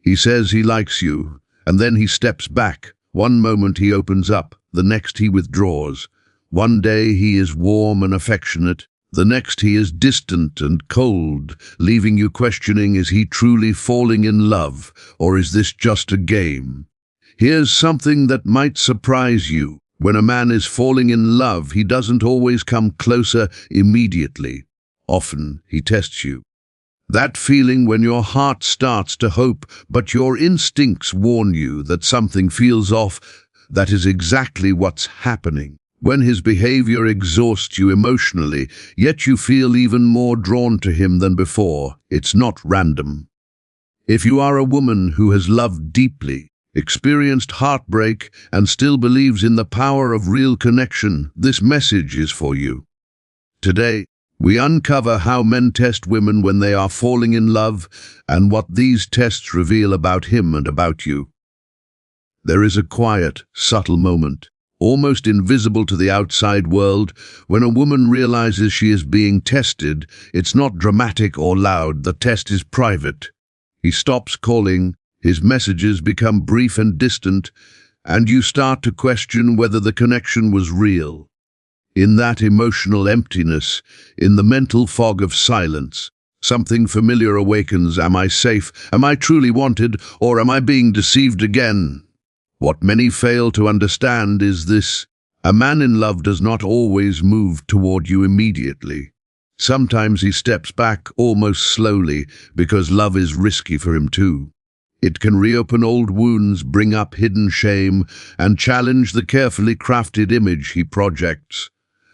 He says he likes you, and then he steps back. One moment he opens up, the next he withdraws. One day he is warm and affectionate, the next he is distant and cold, leaving you questioning, is he truly falling in love, or is this just a game? Here's something that might surprise you. When a man is falling in love, he doesn't always come closer immediately. Often he tests you. That feeling when your heart starts to hope, but your instincts warn you that something feels off, that is exactly what's happening. When his behavior exhausts you emotionally, yet you feel even more drawn to him than before, it's not random. If you are a woman who has loved deeply, experienced heartbreak, and still believes in the power of real connection, this message is for you. Today, we uncover how men test women when they are falling in love, and what these tests reveal about him and about you. There is a quiet, subtle moment, almost invisible to the outside world, when a woman realizes she is being tested. It's not dramatic or loud, the test is private. He stops calling, his messages become brief and distant, and you start to question whether the connection was real. In that emotional emptiness, in the mental fog of silence, something familiar awakens. Am I safe? Am I truly wanted? Or am I being deceived again? What many fail to understand is this: a man in love does not always move toward you immediately. Sometimes he steps back almost slowly, because love is risky for him too. It can reopen old wounds, bring up hidden shame, and challenge the carefully crafted image he projects.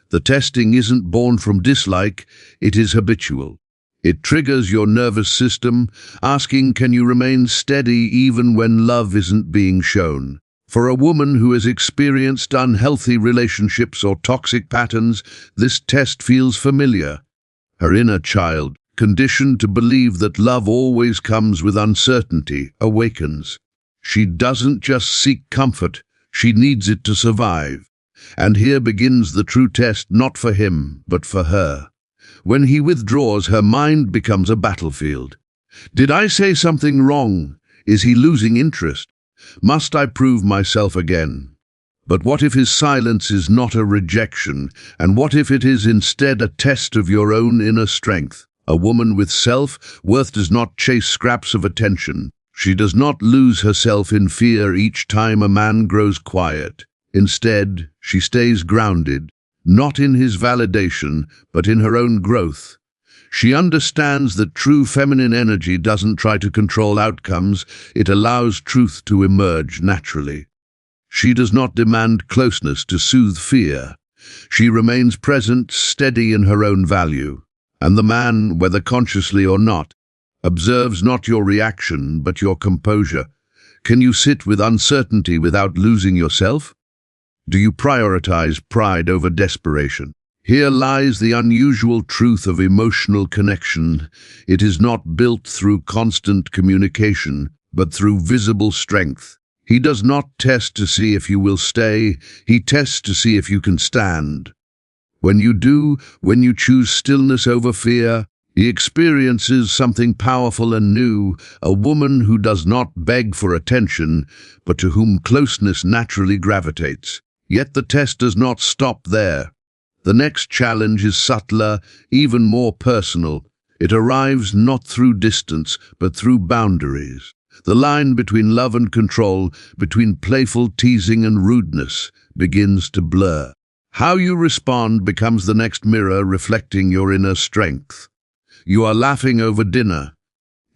The testing isn't born from dislike, it is habitual. It triggers your nervous system, asking, can you remain steady even when love isn't being shown? For a woman who has experienced unhealthy relationships or toxic patterns, this test feels familiar. Her inner child, conditioned to believe that love always comes with uncertainty, awakens. She doesn't just seek comfort, she needs it to survive. And here begins the true test, not for him, but for her. When he withdraws, her mind becomes a battlefield. Did I say something wrong? Is he losing interest? Must I prove myself again? But what if his silence is not a rejection, and what if it is instead a test of your own inner strength? A woman with self-worth does not chase scraps of attention. She does not lose herself in fear each time a man grows quiet. Instead, she stays grounded, not in his validation, but in her own growth. She understands that true feminine energy doesn't try to control outcomes, it allows truth to emerge naturally. She does not demand closeness to soothe fear. She remains present, steady in her own value. And the man, whether consciously or not, observes not your reaction, but your composure. Can you sit with uncertainty without losing yourself? Do you prioritize pride over desperation? Here lies the unusual truth of emotional connection. It is not built through constant communication, but through visible strength. He does not test to see if you will stay, he tests to see if you can stand. When you do, when you choose stillness over fear, he experiences something powerful and new, a woman who does not beg for attention, but to whom closeness naturally gravitates. Yet the test does not stop there. The next challenge is subtler, even more personal. It arrives not through distance, but through boundaries. The line between love and control, between playful teasing and rudeness, begins to blur. How you respond becomes the next mirror reflecting your inner strength. You are laughing over dinner.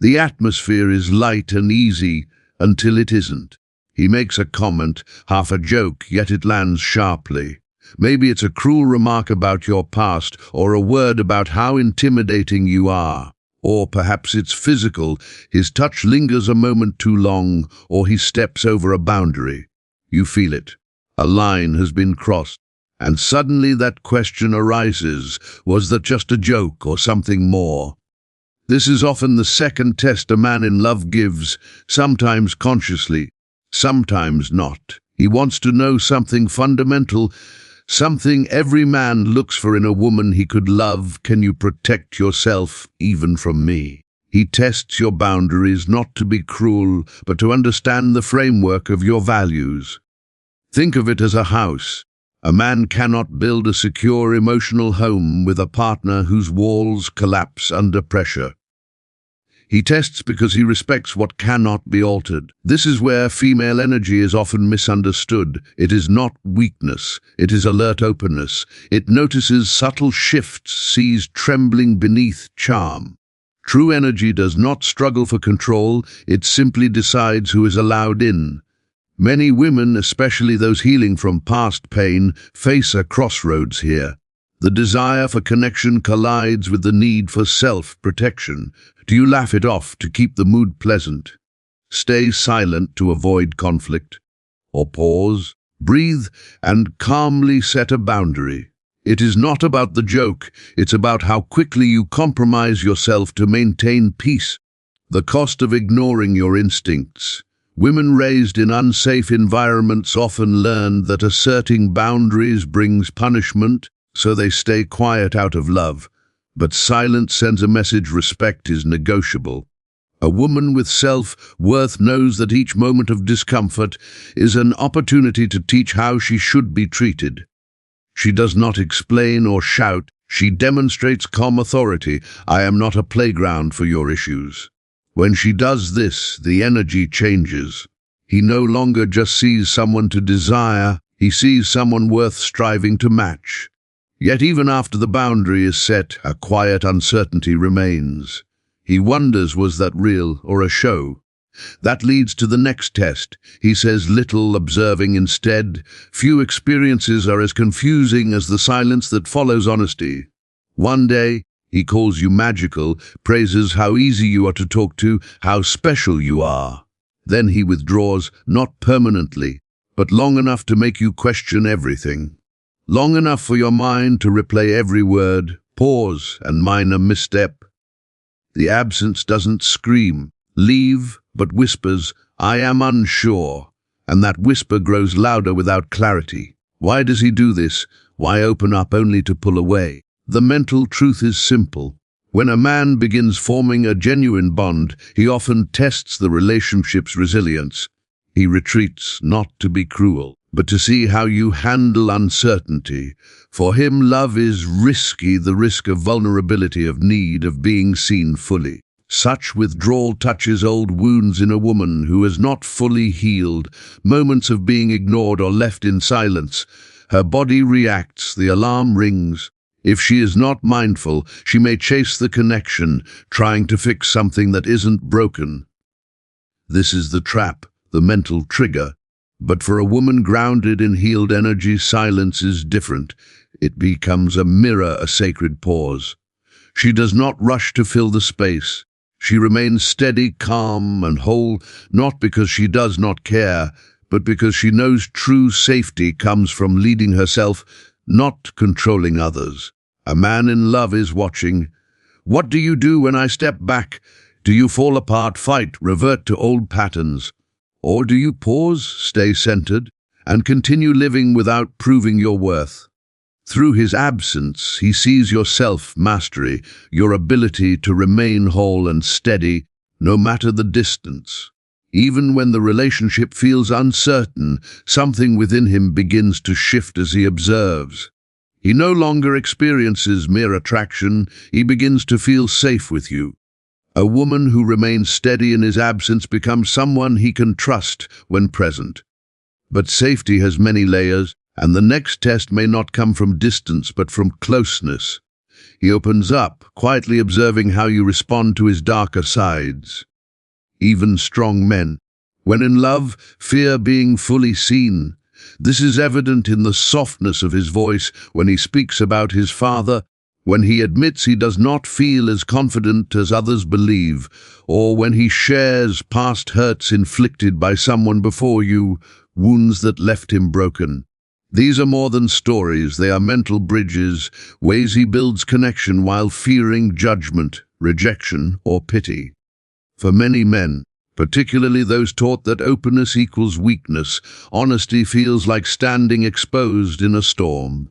The atmosphere is light and easy until it isn't. He makes a comment, half a joke, yet it lands sharply. Maybe it's a cruel remark about your past, or a word about how intimidating you are. Or perhaps it's physical, his touch lingers a moment too long, or he steps over a boundary. You feel it. A line has been crossed. And suddenly that question arises, was that just a joke or something more? This is often the second test a man in love gives, sometimes consciously, sometimes not. He wants to know something fundamental, something every man looks for in a woman he could love. Can you protect yourself even from me? He tests your boundaries not to be cruel, but to understand the framework of your values. Think of it as a house. A man cannot build a secure emotional home with a partner whose walls collapse under pressure. He tests because he respects what cannot be altered. This is where female energy is often misunderstood. It is not weakness, it is alert openness. It notices subtle shifts, sees trembling beneath charm. True energy does not struggle for control, it simply decides who is allowed in. Many women, especially those healing from past pain, face a crossroads here. The desire for connection collides with the need for self-protection. Do you laugh it off to keep the mood pleasant? Stay silent to avoid conflict? Or pause, breathe, and calmly set a boundary? It is not about the joke, it's about how quickly you compromise yourself to maintain peace. The cost of ignoring your instincts. Women raised in unsafe environments often learn that asserting boundaries brings punishment, so they stay quiet out of love. But silence sends a message: respect is negotiable. A woman with self-worth knows that each moment of discomfort is an opportunity to teach how she should be treated. She does not explain or shout, she demonstrates calm authority. I am not a playground for your issues. When she does this, the energy changes. He no longer just sees someone to desire, he sees someone worth striving to match. Yet even after the boundary is set, a quiet uncertainty remains. He wonders, was that real or a show? That leads to the next test. He says little, observing instead. Few experiences are as confusing as the silence that follows honesty. One day, he calls you magical, praises how easy you are to talk to, how special you are. Then he withdraws, not permanently, but long enough to make you question everything. Long enough for your mind to replay every word, pause, and minor misstep. The absence doesn't scream, leave, but whispers, I am unsure, and that whisper grows louder without clarity. Why does he do this? Why open up only to pull away? The mental truth is simple. When a man begins forming a genuine bond, he often tests the relationship's resilience. He retreats not to be cruel, but to see how you handle uncertainty. For him, love is risky, the risk of vulnerability, of need, of being seen fully. Such withdrawal touches old wounds in a woman who has not fully healed, moments of being ignored or left in silence. Her body reacts, the alarm rings. If she is not mindful, she may chase the connection, trying to fix something that isn't broken. This is the trap, the mental trigger. But for a woman grounded in healed energy, silence is different. It becomes a mirror, a sacred pause. She does not rush to fill the space. She remains steady, calm, and whole, not because she does not care, but because she knows true safety comes from leading herself, not controlling others. A man in love is watching. What do you do when I step back? Do you fall apart, fight, revert to old patterns? Or do you pause, stay centered, and continue living without proving your worth? Through his absence, he sees your self-mastery, your ability to remain whole and steady, no matter the distance. Even when the relationship feels uncertain, something within him begins to shift as he observes. He no longer experiences mere attraction, he begins to feel safe with you. A woman who remains steady in his absence becomes someone he can trust when present. But safety has many layers, and the next test may not come from distance but from closeness. He opens up, quietly observing how you respond to his darker sides. Even strong men, when in love, fear being fully seen. This is evident in the softness of his voice when he speaks about his father, when he admits he does not feel as confident as others believe, or when he shares past hurts inflicted by someone before you, wounds that left him broken. These are more than stories, they are mental bridges, ways he builds connection while fearing judgment, rejection, or pity. For many men, particularly those taught that openness equals weakness, honesty feels like standing exposed in a storm.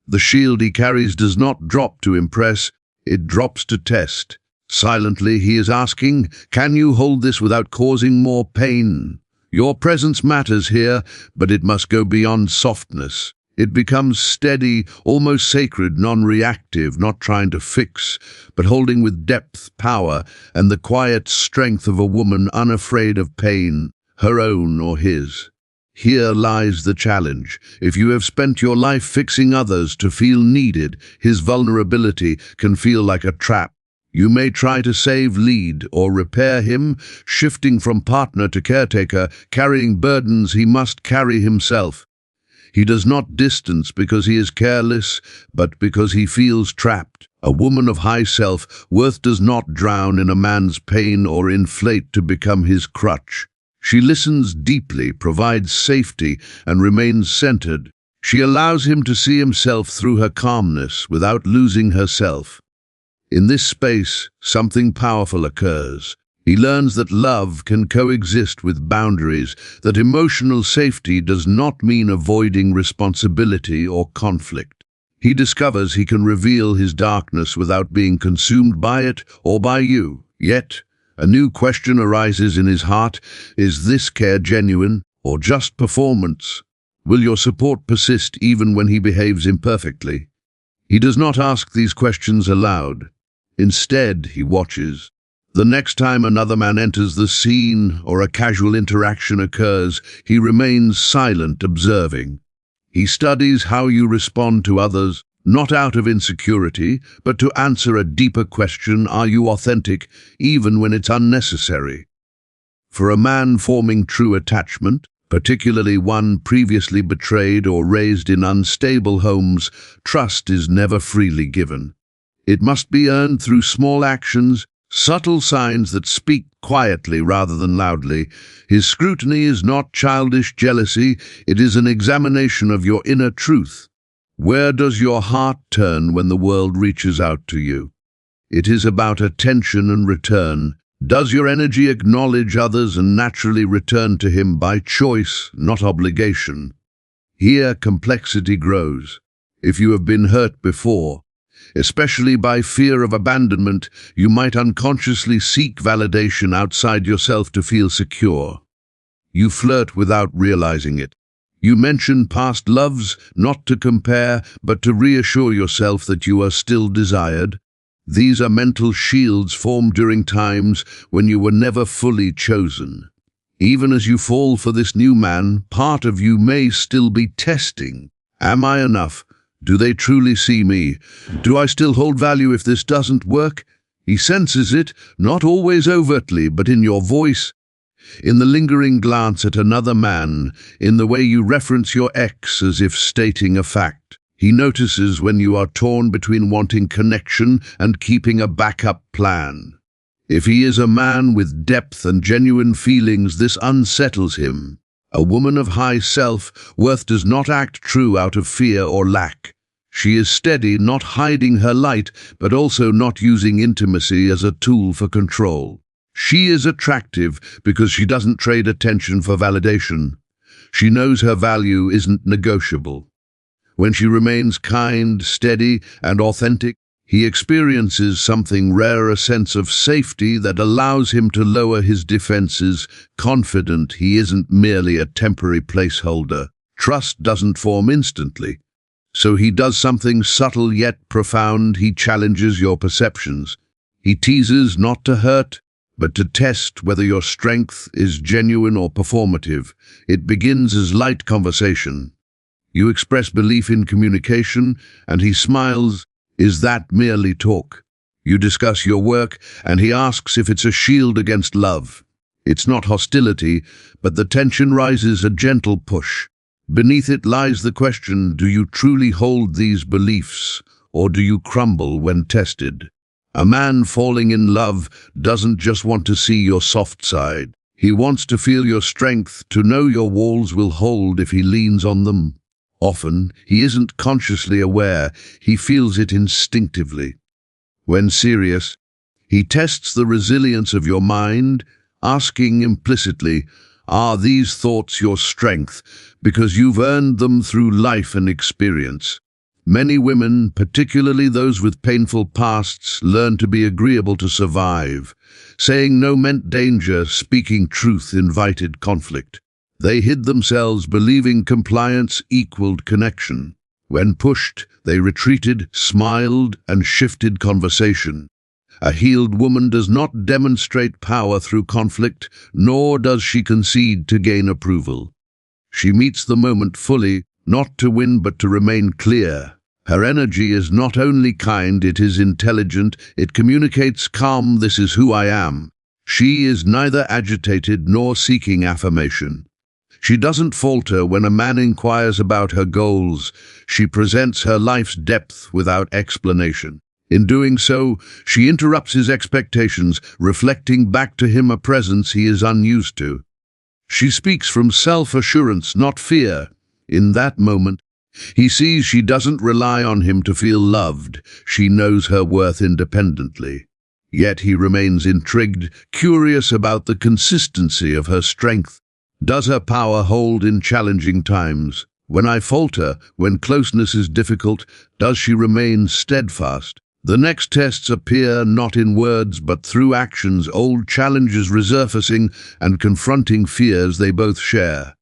The shield he carries does not drop to impress, it drops to test. Silently, he is asking, can you hold this without causing more pain? Your presence matters here, but it must go beyond softness. It becomes steady, almost sacred, non-reactive, not trying to fix, but holding with depth, power, and the quiet strength of a woman unafraid of pain, her own or his. Here lies the challenge. If you have spent your life fixing others to feel needed, his vulnerability can feel like a trap. You may try to save, lead, or repair him, shifting from partner to caretaker, carrying burdens he must carry himself. He does not distance because he is careless, but because he feels trapped. A woman of high self-worth does not drown in a man's pain or inflate to become his crutch. She listens deeply, provides safety, and remains centered. She allows him to see himself through her calmness without losing herself. In this space, something powerful occurs. He learns that love can coexist with boundaries, that emotional safety does not mean avoiding responsibility or conflict. He discovers he can reveal his darkness without being consumed by it or by you. Yet, a new question arises in his heart. Is this care genuine or just performance? Will your support persist even when he behaves imperfectly? He does not ask these questions aloud. Instead, he watches. The next time another man enters the scene or a casual interaction occurs, he remains silent, observing. He studies how you respond to others, not out of insecurity, but to answer a deeper question: are you authentic, even when it's unnecessary? For a man forming true attachment, particularly one previously betrayed or raised in unstable homes, trust is never freely given. It must be earned through small actions, subtle signs that speak quietly rather than loudly. His scrutiny is not childish jealousy, it is an examination of your inner truth. Where does your heart turn when the world reaches out to you? It is about attention and return. Does your energy acknowledge others and naturally return to him by choice, not obligation? Here complexity grows. If you have been hurt before, especially by fear of abandonment, you might unconsciously seek validation outside yourself to feel secure. You flirt without realizing it. You mention past loves, not to compare, but to reassure yourself that you are still desired. These are mental shields formed during times when you were never fully chosen. Even as you fall for this new man, part of you may still be testing. Am I enough? Do they truly see me? Do I still hold value if this doesn't work? He senses it, not always overtly, but in your voice, in the lingering glance at another man, in the way you reference your ex as if stating a fact. He notices when you are torn between wanting connection and keeping a backup plan. If he is a man with depth and genuine feelings, this unsettles him. A woman of high self-worth does not act true out of fear or lack. She is steady, not hiding her light, but also not using intimacy as a tool for control. She is attractive because she doesn't trade attention for validation. She knows her value isn't negotiable. When she remains kind, steady, and authentic, he experiences something rare, a sense of safety that allows him to lower his defenses, confident he isn't merely a temporary placeholder. Trust doesn't form instantly. So he does something subtle yet profound. He challenges your perceptions. He teases not to hurt, but to test whether your strength is genuine or performative. It begins as light conversation. You express belief in communication, and he smiles. Is that merely talk? You discuss your work, and he asks if it's a shield against love. It's not hostility, but the tension rises, a gentle push. Beneath it lies the question, do you truly hold these beliefs, or do you crumble when tested? A man falling in love doesn't just want to see your soft side. He wants to feel your strength, to know your walls will hold if he leans on them. Often, he isn't consciously aware, he feels it instinctively. When serious, he tests the resilience of your mind, asking implicitly, are these thoughts your strength, because you've earned them through life and experience? Many women, particularly those with painful pasts, learn to be agreeable to survive. Saying no meant danger, speaking truth invited conflict. They hid themselves, believing compliance equaled connection. When pushed, they retreated, smiled, and shifted conversation. A healed woman does not demonstrate power through conflict, nor does she concede to gain approval. She meets the moment fully, not to win but to remain clear. Her energy is not only kind, it is intelligent, it communicates calm, this is who I am. She is neither agitated nor seeking affirmation. She doesn't falter when a man inquires about her goals. She presents her life's depth without explanation. In doing so, she interrupts his expectations, reflecting back to him a presence he is unused to. She speaks from self-assurance, not fear. In that moment, he sees she doesn't rely on him to feel loved. She knows her worth independently. Yet he remains intrigued, curious about the consistency of her strength. Does her power hold in challenging times? When I falter, when closeness is difficult, does she remain steadfast? The next tests appear not in words but through actions, old challenges resurfacing and confronting fears they both share.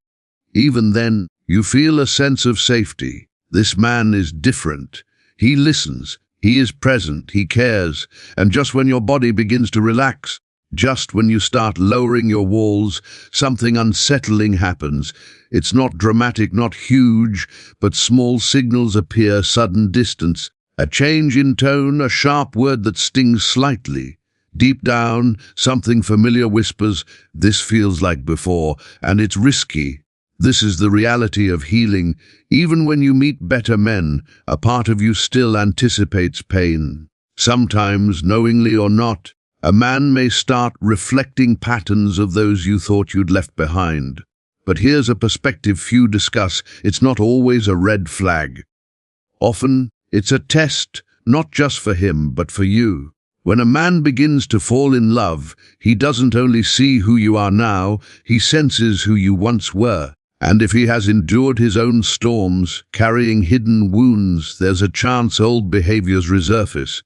Even then, you feel a sense of safety. This man is different. He listens, he is present, he cares, and just when your body begins to relax, just when you start lowering your walls, something unsettling happens. It's not dramatic, not huge, but small signals appear, sudden distance, a change in tone, a sharp word that stings slightly. Deep down, something familiar whispers, this feels like before, and it's risky. This is the reality of healing. Even when you meet better men, a part of you still anticipates pain. Sometimes, knowingly or not, a man may start reflecting patterns of those you thought you'd left behind. But here's a perspective few discuss. It's not always a red flag. Often, it's a test, not just for him, but for you. When a man begins to fall in love, he doesn't only see who you are now, he senses who you once were. And if he has endured his own storms, carrying hidden wounds, there's a chance old behaviors resurface.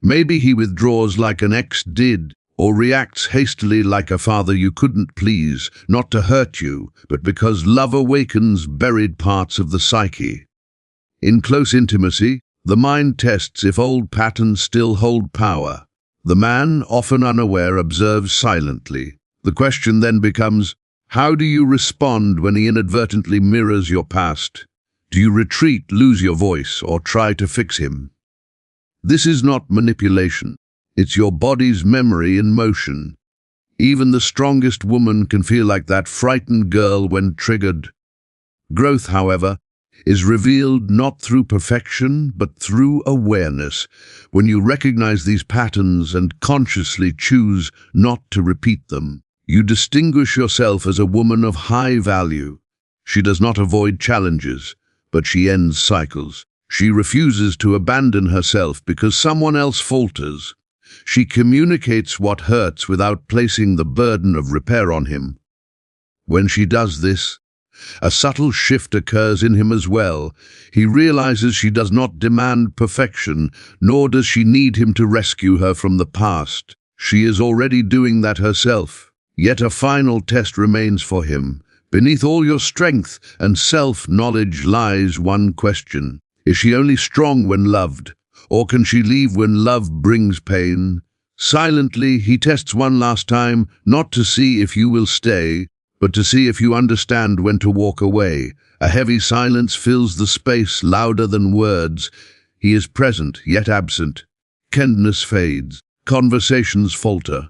Maybe he withdraws like an ex did, or reacts hastily like a father you couldn't please, not to hurt you, but because love awakens buried parts of the psyche. In close intimacy, the mind tests if old patterns still hold power. The man, often unaware, observes silently. The question then becomes, how do you respond when he inadvertently mirrors your past? Do you retreat, lose your voice, or try to fix him? This is not manipulation. It's your body's memory in motion. Even the strongest woman can feel like that frightened girl when triggered. Growth, however, is revealed not through perfection, but through awareness. When you recognize these patterns and consciously choose not to repeat them, you distinguish yourself as a woman of high value. She does not avoid challenges, but she ends cycles. She refuses to abandon herself because someone else falters. She communicates what hurts without placing the burden of repair on him. When she does this, a subtle shift occurs in him as well. He realizes she does not demand perfection, nor does she need him to rescue her from the past. She is already doing that herself. Yet a final test remains for him. Beneath all your strength and self-knowledge lies one question. Is she only strong when loved, or can she leave when love brings pain? Silently, he tests one last time, not to see if you will stay, but to see if you understand when to walk away. A heavy silence fills the space, louder than words. He is present, yet absent. Tenderness fades. Conversations falter.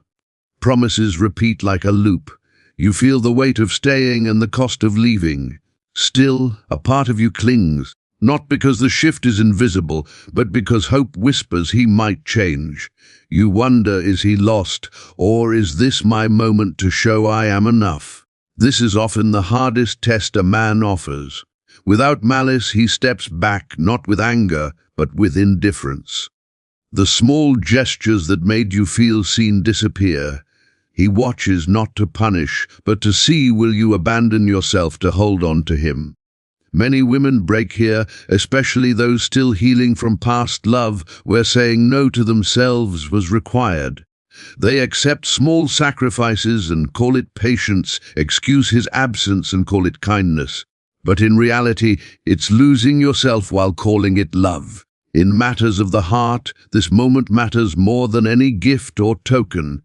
Promises repeat like a loop. You feel the weight of staying and the cost of leaving. Still, a part of you clings, not because the shift is invisible, but because hope whispers he might change. You wonder, is he lost, or is this my moment to show I am enough? This is often the hardest test a man offers. Without malice, he steps back, not with anger, but with indifference. The small gestures that made you feel seen disappear. He watches not to punish, but to see will you abandon yourself to hold on to him. Many women break here, especially those still healing from past love, where saying no to themselves was required. They accept small sacrifices and call it patience, excuse his absence and call it kindness. But in reality, it's losing yourself while calling it love. In matters of the heart, this moment matters more than any gift or token.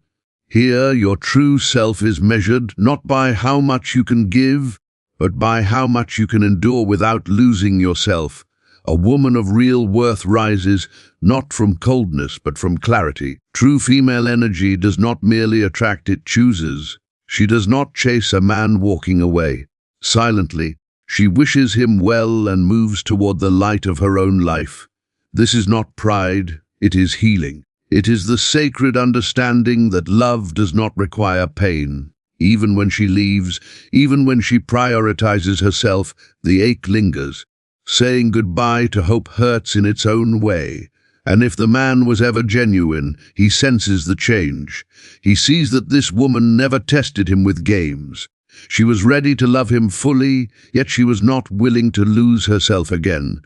Here, your true self is measured not by how much you can give, but by how much you can endure without losing yourself. A woman of real worth rises, not from coldness, but from clarity. True female energy does not merely attract, it chooses. She does not chase a man walking away. Silently, she wishes him well and moves toward the light of her own life. This is not pride, it is healing. It is the sacred understanding that love does not require pain. Even when she leaves, even when she prioritizes herself, the ache lingers. Saying goodbye to hope hurts in its own way. And if the man was ever genuine, he senses the change. He sees that this woman never tested him with games. She was ready to love him fully, yet she was not willing to lose herself again.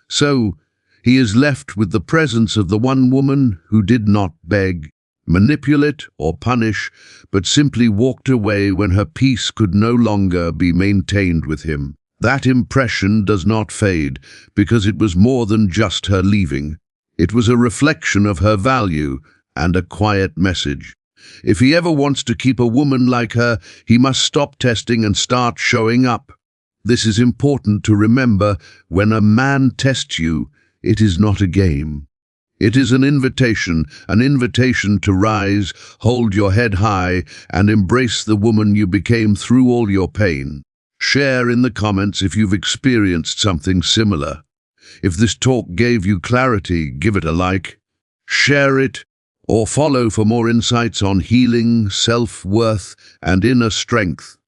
So, he is left with the presence of the one woman who did not beg, manipulate, or punish, but simply walked away when her peace could no longer be maintained with him. That impression does not fade, because it was more than just her leaving. It was a reflection of her value and a quiet message. If he ever wants to keep a woman like her, he must stop testing and start showing up. This is important to remember. When a man tests you, it is not a game. It is an invitation to rise, hold your head high, and embrace the woman you became through all your pain. Share in the comments if you've experienced something similar. If this talk gave you clarity, give it a like, share it, or follow for more insights on healing, self-worth, and inner strength.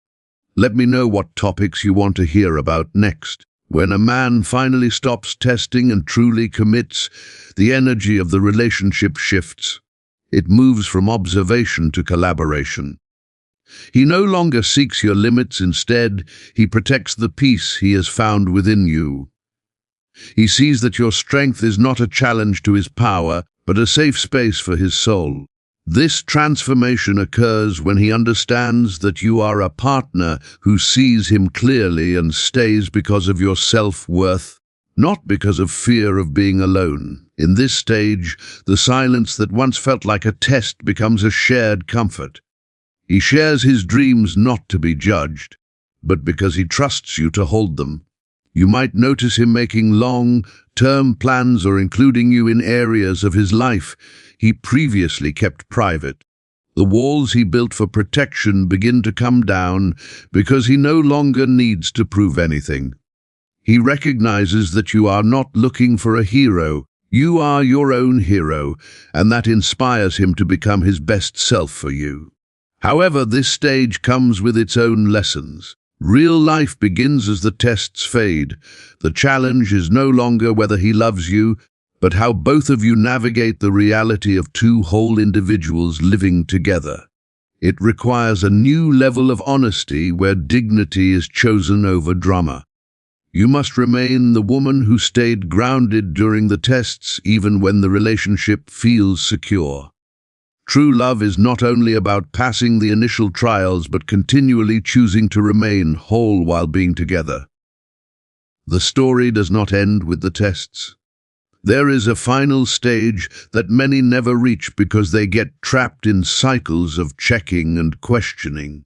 Let me know what topics you want to hear about next. When a man finally stops testing and truly commits, the energy of the relationship shifts. It moves from observation to collaboration. He no longer seeks your limits. Instead, he protects the peace he has found within you. He sees that your strength is not a challenge to his power, but a safe space for his soul. This transformation occurs when he understands that you are a partner who sees him clearly and stays because of your self-worth, not because of fear of being alone. In this stage, the silence that once felt like a test becomes a shared comfort. He shares his dreams not to be judged, but because he trusts you to hold them. You might notice him making long-term plans or including you in areas of his life he previously kept private. The walls he built for protection begin to come down because he no longer needs to prove anything. He recognizes that you are not looking for a hero. You are your own hero, and that inspires him to become his best self for you. However, this stage comes with its own lessons. Real life begins as the tests fade. The challenge is no longer whether he loves you, but how both of you navigate the reality of two whole individuals living together. It requires a new level of honesty where dignity is chosen over drama. You must remain the woman who stayed grounded during the tests, even when the relationship feels secure. True love is not only about passing the initial trials, but continually choosing to remain whole while being together. The story does not end with the tests. There is a final stage that many never reach because they get trapped in cycles of checking and questioning.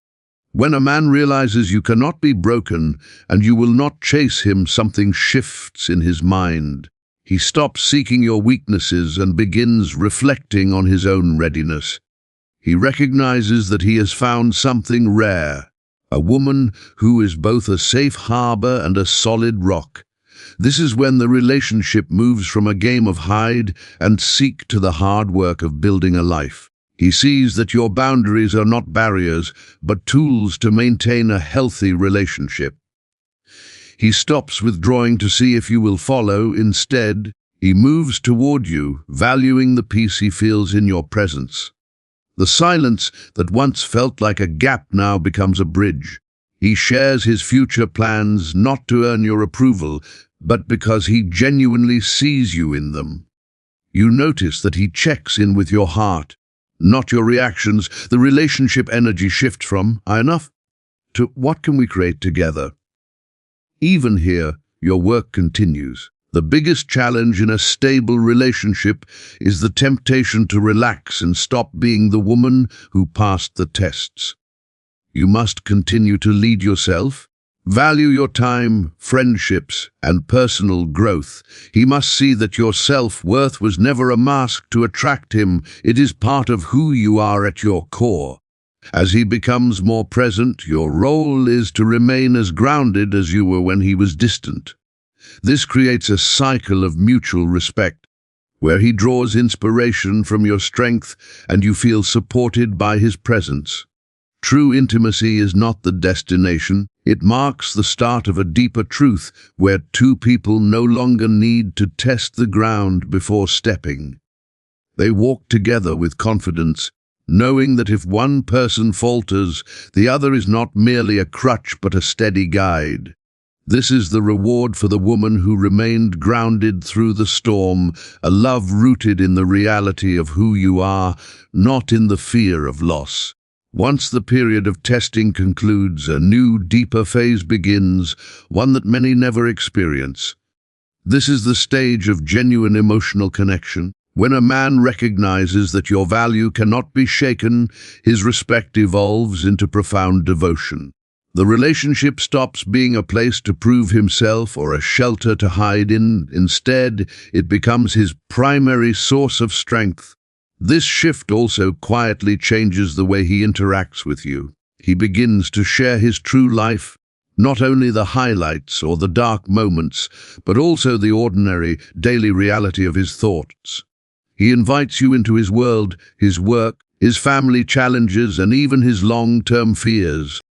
When a man realizes you cannot be broken and you will not chase him, something shifts in his mind. He stops seeking your weaknesses and begins reflecting on his own readiness. He recognizes that he has found something rare, a woman who is both a safe harbor and a solid rock. This is when the relationship moves from a game of hide and seek to the hard work of building a life. He sees that your boundaries are not barriers, but tools to maintain a healthy relationship. He stops withdrawing to see if you will follow. Instead, he moves toward you, valuing the peace he feels in your presence. The silence that once felt like a gap now becomes a bridge. He shares his future plans not to earn your approval, but because he genuinely sees you in them. You notice that he checks in with your heart, not your reactions. The relationship energy shifts from, "I enough?" to "What can we create together?" Even here, your work continues. The biggest challenge in a stable relationship is the temptation to relax and stop being the woman who passed the tests. You must continue to lead yourself. Value your time, friendships, and personal growth. He must see that your self-worth was never a mask to attract him. It is part of who you are at your core. As he becomes more present, your role is to remain as grounded as you were when he was distant. This creates a cycle of mutual respect, where he draws inspiration from your strength and you feel supported by his presence. True intimacy is not the destination. It marks the start of a deeper truth where two people no longer need to test the ground before stepping. They walk together with confidence, knowing that if one person falters, the other is not merely a crutch but a steady guide. This is the reward for the woman who remained grounded through the storm, a love rooted in the reality of who you are, not in the fear of loss. Once the period of testing concludes, a new, deeper phase begins, one that many never experience. This is the stage of genuine emotional connection. When a man recognizes that your value cannot be shaken, his respect evolves into profound devotion. The relationship stops being a place to prove himself or a shelter to hide in. Instead, it becomes his primary source of strength. This shift also quietly changes the way he interacts with you. He begins to share his true life, not only the highlights or the dark moments, but also the ordinary, daily reality of his thoughts. He invites you into his world, his work, his family challenges, and even his long-term fears.